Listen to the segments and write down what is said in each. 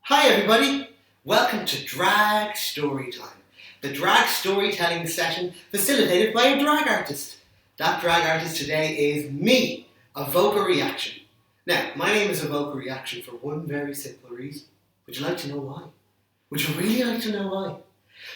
Hi everybody, welcome to Drag Storytime, the drag storytelling session facilitated by a drag artist. That drag artist today is me, Avoca Reaction. Now, my name is Avoca Reaction for one very simple reason. Would you like to know why? Would you really like to know why?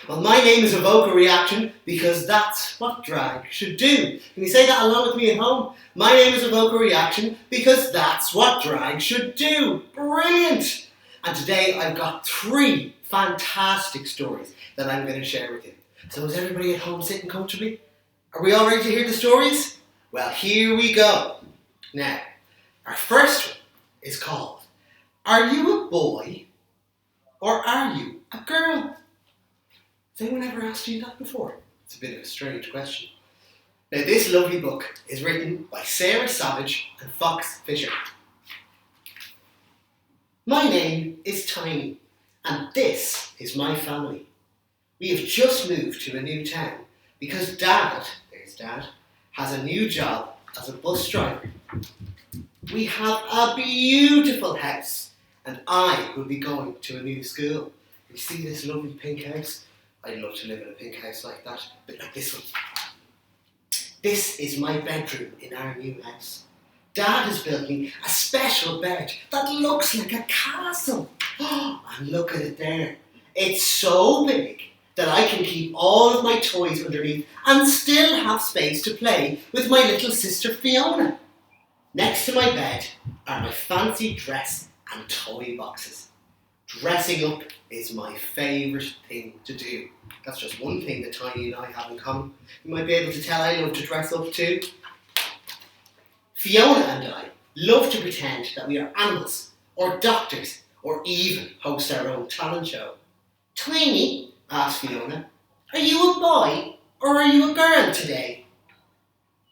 Well, my name is Avoca Reaction because that's what drag should do. Can you say that along with me at home? My name is Avoca Reaction because that's what drag should do. Brilliant! And today I've got three fantastic stories that I'm going to share with you. So is everybody at home sitting comfortably? Are we all ready to hear the stories? Well, here we go. Now, our first one is called, Are You a Boy or Are You a Girl? Has anyone ever asked you that before? It's a bit of a strange question. Now, this lovely book is written by Sarah Savage and Fox Fisher. My name is Tiny, and this is my family. We have just moved to a new town because Dad, there's Dad, has a new job as a bus driver. We have a beautiful house, and I will be going to a new school. You see this lovely pink house? I'd love to live in a pink house like that, but like this one. This is my bedroom in our new house. Dad has built me a special bed that looks like a castle. And look at it there. It's so big that I can keep all of my toys underneath and still have space to play with my little sister Fiona. Next to my bed are my fancy dress and toy boxes. Dressing up is my favourite thing to do. That's just one thing that Tiny and I have in common. You might be able to tell I love to dress up too. Fiona and I love to pretend that we are animals, or doctors, or even host our own talent show. Tiny, asked Fiona, are you a boy or are you a girl today?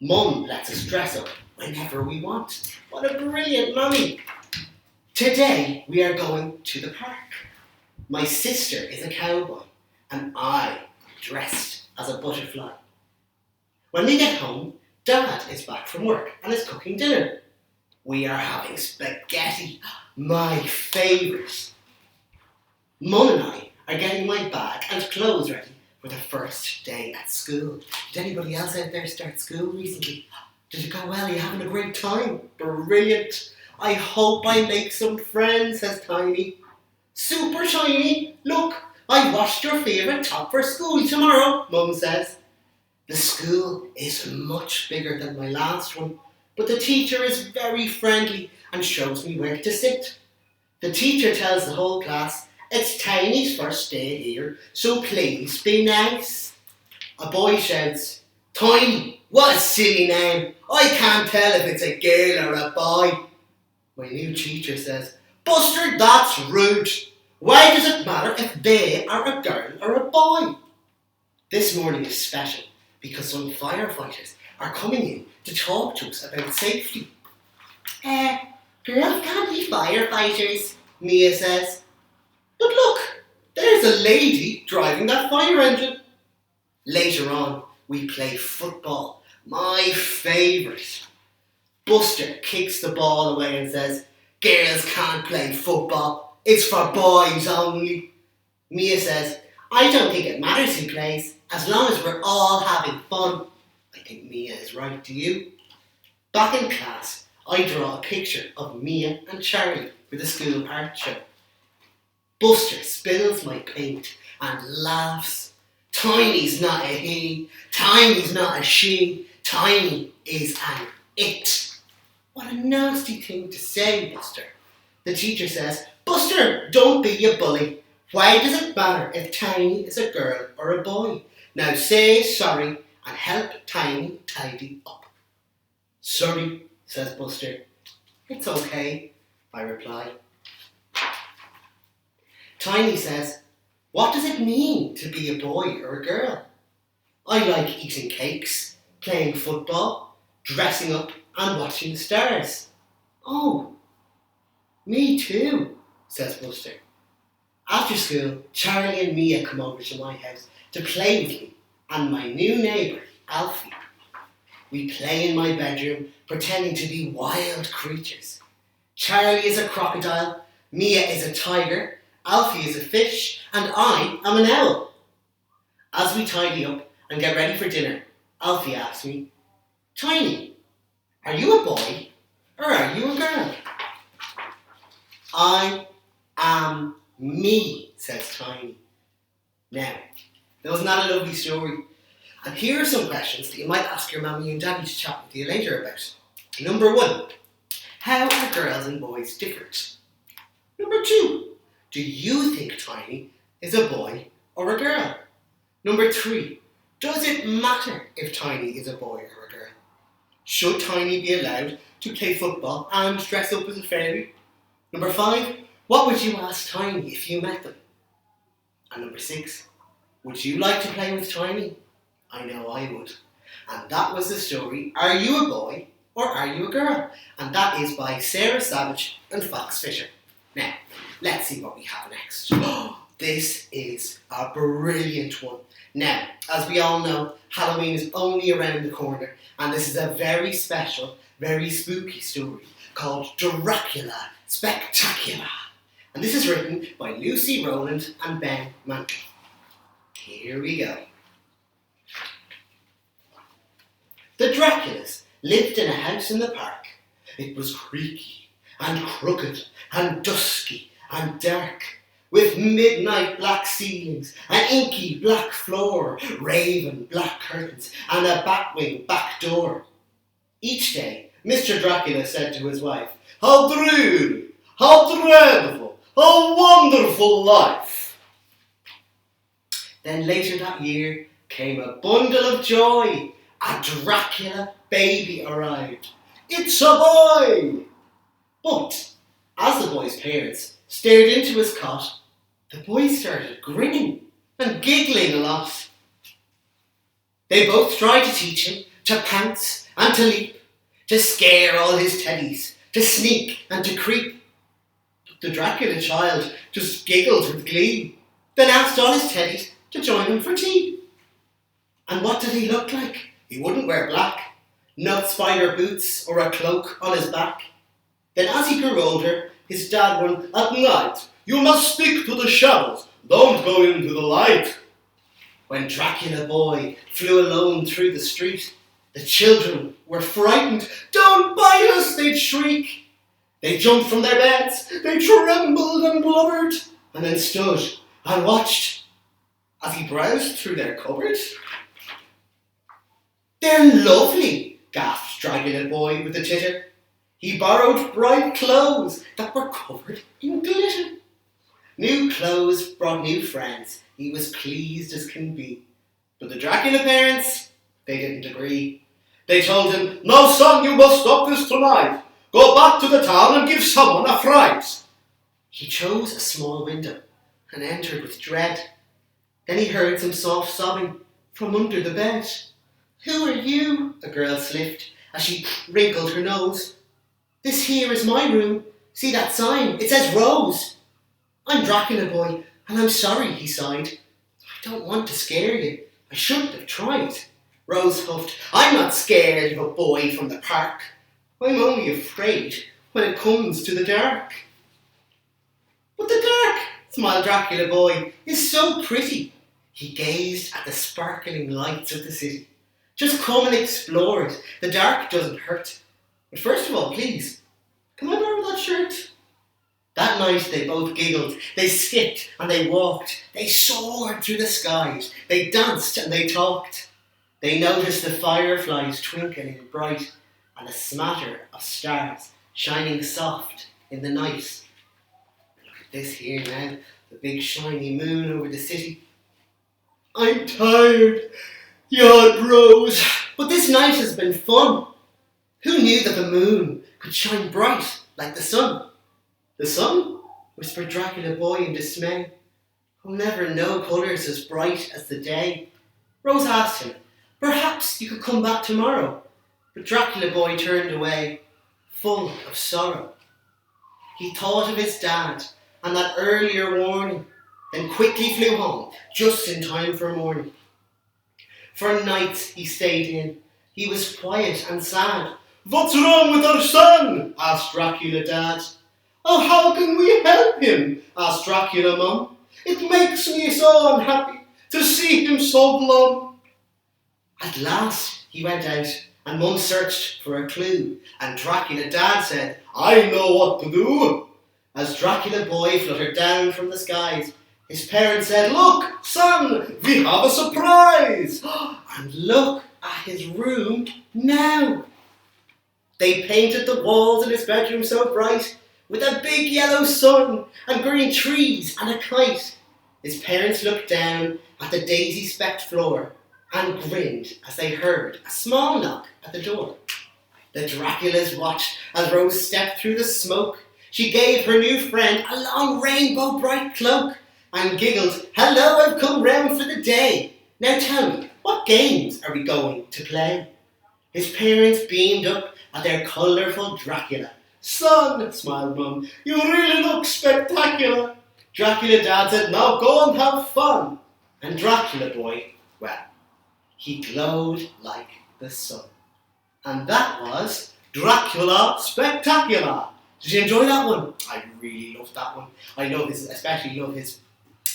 Mum lets us dress up whenever we want. What a brilliant mummy! Today we are going to the park. My sister is a cowboy and I am dressed as a butterfly. When we get home, Dad is back from work and is cooking dinner. We are having spaghetti, my favourite. Mum and I are getting my bag and clothes ready for the first day at school. Did anybody else out there start school recently? Did it go well? Are you having a great time? Brilliant. I hope I make some friends, says Tiny. Super Tiny, look, I washed your favourite top for school tomorrow, Mum says. The school is much bigger than my last one, but the teacher is very friendly and shows me where to sit. The teacher tells the whole class, it's Tiny's first day here, so please be nice. A boy shouts, Tiny, what a silly name. I can't tell if it's a girl or a boy. My new teacher says, Buster, that's rude. Why does it matter if they are a girl or a boy? This morning is special because some firefighters are coming in to talk to us about safety. Girls can't be firefighters, Mia says. But look, there's a lady driving that fire engine. Later on, we play football, my favourite. Buster kicks the ball away and says, girls can't play football, it's for boys only. Mia says, I don't think it matters who plays, as long as we're all having fun. I think Mia is right, do you? Back in class, I draw a picture of Mia and Charlie for the school art show. Buster spills my paint and laughs. Tiny's not a he, Tiny's not a she, Tiny is an it. What a nasty thing to say, Buster. The teacher says, Buster, don't be a bully. Why does it matter if Tiny is a girl or a boy? Now say sorry and help Tiny tidy up. Sorry, says Buster. It's okay, I reply. Tiny says, what does it mean to be a boy or a girl? I like eating cakes, playing football, dressing up and watching the stars. Oh, me too, says Buster. After school, Charlie and Mia come over to my house to play with me and my new neighbour, Alfie. We play in my bedroom, pretending to be wild creatures. Charlie is a crocodile, Mia is a tiger, Alfie is a fish, and I am an owl. As we tidy up and get ready for dinner, Alfie asks me, Tiny, are you a boy or are you a girl? I am me, says Tiny. Now, wasn't that a lovely story? And here are some questions that you might ask your mummy and daddy to chat with you later about. Number 1, how are girls and boys different? Number 2, do you think Tiny is a boy or a girl? Number 3, does it matter if Tiny is a boy or a girl? Should Tiny be allowed to play football and dress up as a fairy? Number 5, what would you ask Tiny if you met them? And number 6, would you like to play with Tiny? I know I would. And that was the story, Are You a Boy or Are You a Girl? And that is by Sarah Savage and Fox Fisher. Now, let's see what we have next. This is a brilliant one. Now, as we all know, Halloween is only around the corner, and this is a very special, very spooky story called Dracula Spectacular. And this is written by Lucy Rowland and Ben Mantle. Here we go. The Draculas lived in a house in the park. It was creaky and crooked and dusky and dark, with midnight black ceilings, an inky black floor, raven black curtains, and a batwing back door. Each day, Mr. Dracula said to his wife, How dreary, how dreadful, how wonderful life. Then later that year came a bundle of joy. A Dracula baby arrived. It's a boy! But as the boy's parents stared into his cot, the boy started grinning and giggling a lot. They both tried to teach him to pounce and to leap, to scare all his teddies, to sneak and to creep. But the Dracula child just giggled with glee, then asked all his teddies to join him for tea. And what did he look like? He wouldn't wear black, no spider boots or a cloak on his back. Then as he grew older, his dad went, At night, you must stick to the shadows, don't go into the light. When Dracula boy flew alone through the street, the children were frightened. Don't bite us, they'd shriek. They jumped from their beds, they trembled and blubbered, and then stood and watched as he browsed through their cupboards. They're lovely, gasped Dracula boy with a titter. He borrowed bright clothes that were covered in glitter. New clothes brought new friends. He was pleased as can be. But the Dracula parents, they didn't agree. They told him, No, son, you must stop this tonight. Go back to the town and give someone a fright. He chose a small window and entered with dread. Then he heard some soft sobbing from under the bed. Who are you? A girl sniffed as she wrinkled her nose. This here is my room. See that sign? It says Rose. I'm Dracula boy, and I'm sorry, he sighed. I don't want to scare you. I shouldn't have tried. Rose huffed. I'm not scared of a boy from the park. I'm only afraid when it comes to the dark. But the dark, smiled Dracula boy, is so pretty. He gazed at the sparkling lights of the city. Just come and explore it. The dark doesn't hurt. But first of all, please, can I borrow that shirt? That night they both giggled. They skipped and they walked. They soared through the skies. They danced and they talked. They noticed the fireflies twinkling bright and a smatter of stars shining soft in the night. Look at this here now, the big shiny moon over the city. I'm tired, yawned Rose, but this night has been fun. Who knew that the moon could shine bright like the sun? The sun? Whispered Dracula boy in dismay. I'll never know colours as bright as the day. Rose asked him, Perhaps you could come back tomorrow. But Dracula boy turned away, full of sorrow. He thought of his dad and that earlier warning, then quickly flew home, just in time for morning. For nights he stayed in. He was quiet and sad. What's wrong with our son? Asked Dracula dad. Oh, how can we help help him? Asked Dracula mum. It makes me so unhappy to see him so glum. At last he went out, and mum searched for a clue, and Dracula dad said, I know what to do. As Dracula boy fluttered down from the skies, his parents said, Look, son, we have a surprise. And look at his room now. They painted the walls in his bedroom so bright, with a big yellow sun and green trees and a kite. His parents looked down at the daisy-specked floor and grinned as they heard a small knock at the door. The Draculas watched as Rose stepped through the smoke. She gave her new friend a long rainbow bright cloak and giggled, Hello, I've come round for the day. Now tell me, what games are we going to play? His parents beamed up at their colourful Dracula. Son, smiled mum, you really look spectacular. Dracula dad said, Now go and have fun. And Dracula boy, well, he glowed like the sun. And that was Dracula Spectacular. Did you enjoy that one? I really loved that one. I especially love his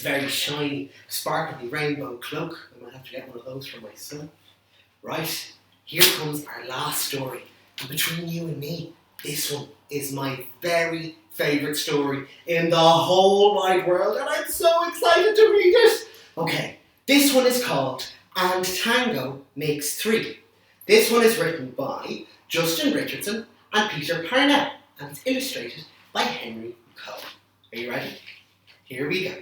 very shiny, sparkly rainbow cloak. I might have to get one of those for my son. Right, here comes our last story. And between you and me, this one is my very favourite story in the whole wide world, and I'm so excited to read it. Okay, this one is called And Tango Makes Three. This one is written by Justin Richardson and Peter Parnell, and it's illustrated by Henry Coe. Are you ready? Here we go.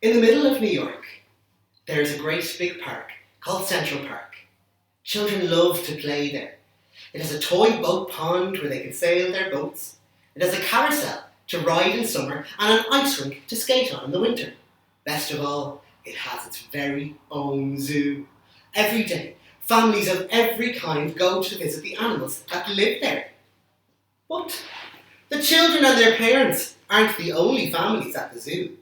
In the middle of New York, there is a great big park called Central Park. Children love to play there. It has a toy boat pond where they can sail their boats. It has a carousel to ride in summer and an ice rink to skate on in the winter. Best of all, it has its very own zoo. Every day, families of every kind go to visit the animals that live there. But the children and their parents aren't the only families at the zoo.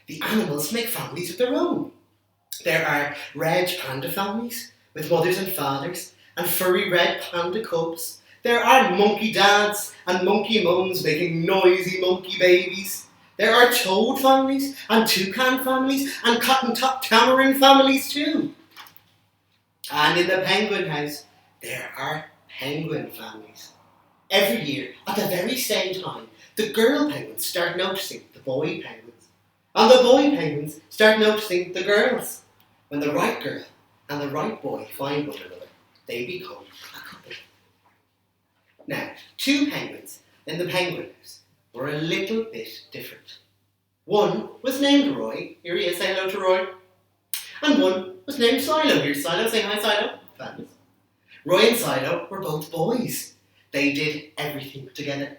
The animals make families of their own. There are red panda families with mothers and fathers, and furry red panda cubs. There are monkey dads and monkey mums making noisy monkey babies. There are toad families and toucan families and cotton-top tamarin families too. And in the penguin house, there are penguin families. Every year, at the very same time, the girl penguins start noticing the boy penguins. And the boy penguins start noticing the girls. When the right girl and the right boy find one another, they become a couple. Now, two penguins in the penguin house were a little bit different. One was named Roy. Here he is, say hello to Roy. And one was named Silo. Here's Silo, say hi Silo. Fabulous. Roy and Silo were both boys. They did everything together.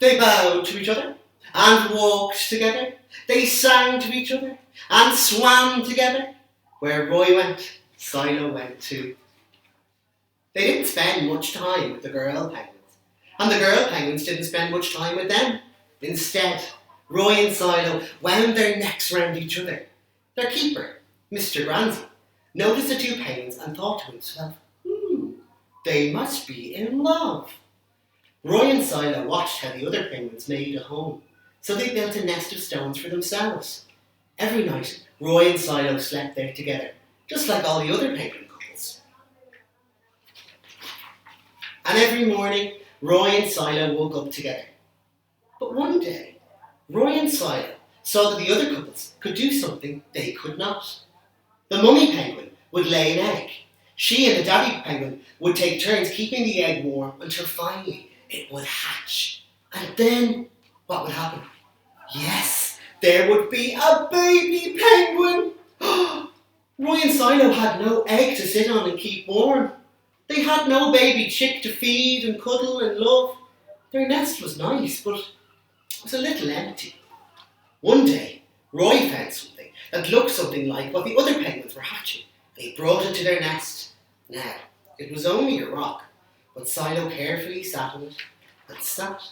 They bowed to each other and walked together. They sang to each other and swam together. Where Roy went, Silo went too. They didn't spend much time with the girl penguins, and the girl penguins didn't spend much time with them. Instead, Roy and Silo wound their necks round each other. Their keeper, Mr. Granzy, noticed the two penguins and thought to himself, they must be in love. Roy and Silo watched how the other penguins made a home, so they built a nest of stones for themselves. Every night, Roy and Silo slept there together, just like all the other penguin couples. And every morning, Roy and Silo woke up together. But one day, Roy and Silo saw that the other couples could do something they could not. The mummy penguin would lay an egg. She and the daddy penguin would take turns keeping the egg warm until finally it would hatch. And then, what would happen? Yes, there would be a baby penguin! Roy and Silo had no egg to sit on and keep warm. They had no baby chick to feed and cuddle and love. Their nest was nice, but it was a little empty. One day, Roy found something that looked something like what the other penguins were hatching. They brought it to their nest. Now, it was only a rock, but Silo carefully sat on it, and sat,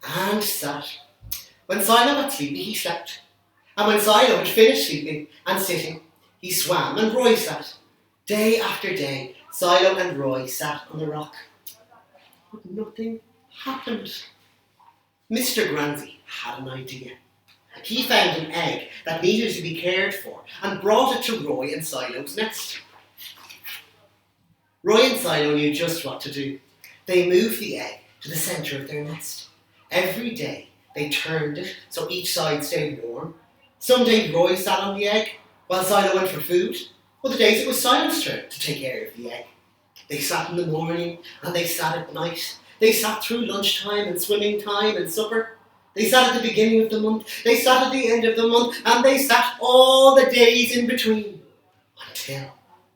and sat. When Silo got sleepy, he slept. And when Silo had finished sleeping and sitting, he swam, and Roy sat. Day after day, Silo and Roy sat on the rock. But nothing happened. Mr. Granzy had an idea. He found an egg that needed to be cared for and brought it to Roy and Silo's nest. Roy and Silo knew just what to do. They moved the egg to the centre of their nest. Every day they turned it so each side stayed warm. Some days Roy sat on the egg while Silo went for food. Other days it was Silo's turn to take care of the egg. They sat in the morning and they sat at night. They sat through lunchtime and swimming time and supper. They sat at the beginning of the month. They sat at the end of the month. And they sat all the days in between. Until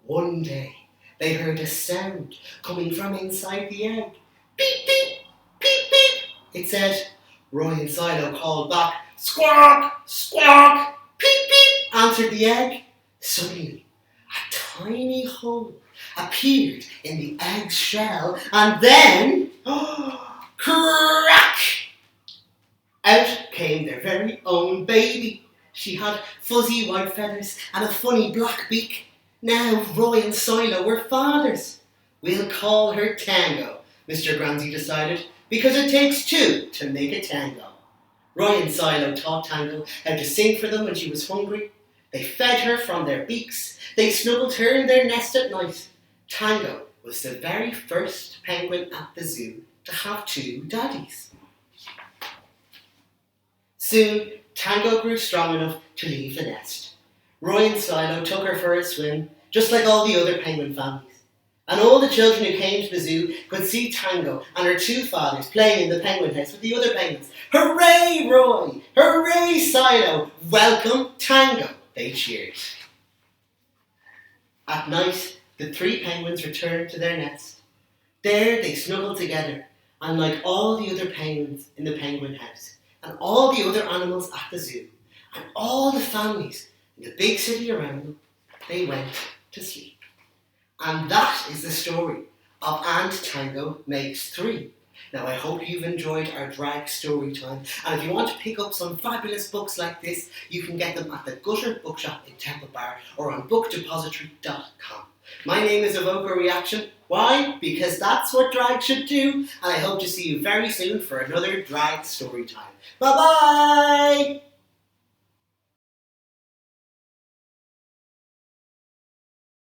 one day they heard a sound coming from inside the egg. Beep, beep, beep, beep. It said. Roy and Silo called back. Squawk, squawk, beep, beep, answered the egg. Suddenly, a tiny hole appeared in the egg's shell, and then, crack! Out came their very own baby. She had fuzzy white feathers and a funny black beak. Now Roy and Silo were fathers. We'll call her Tango, Mr. Granzy decided, because it takes two to make a tango. Roy and Silo taught Tango how to sing for them when she was hungry. They fed her from their beaks. They snuggled her in their nest at night. Tango was the very first penguin at the zoo to have two daddies. Soon, Tango grew strong enough to leave the nest. Roy and Silo took her for a swim, just like all the other penguin families. And all the children who came to the zoo could see Tango and her two fathers playing in the penguin house with the other penguins. Hooray, Roy! Hooray, Silo! Welcome, Tango! They cheered. At night, the three penguins returned to their nest. There they snuggled together, and like all the other penguins in the penguin house, and all the other animals at the zoo, and all the families in the big city around them, they went to sleep. And that is the story of And Tango Makes Three. Now I hope you've enjoyed our drag story time, and if you want to pick up some fabulous books like this, you can get them at the Gutter Bookshop in Temple Bar or on bookdepository.com. My name is Evoker Reaction. Why? Because that's what drag should do, and I hope to see you very soon for another drag story time. Bye bye!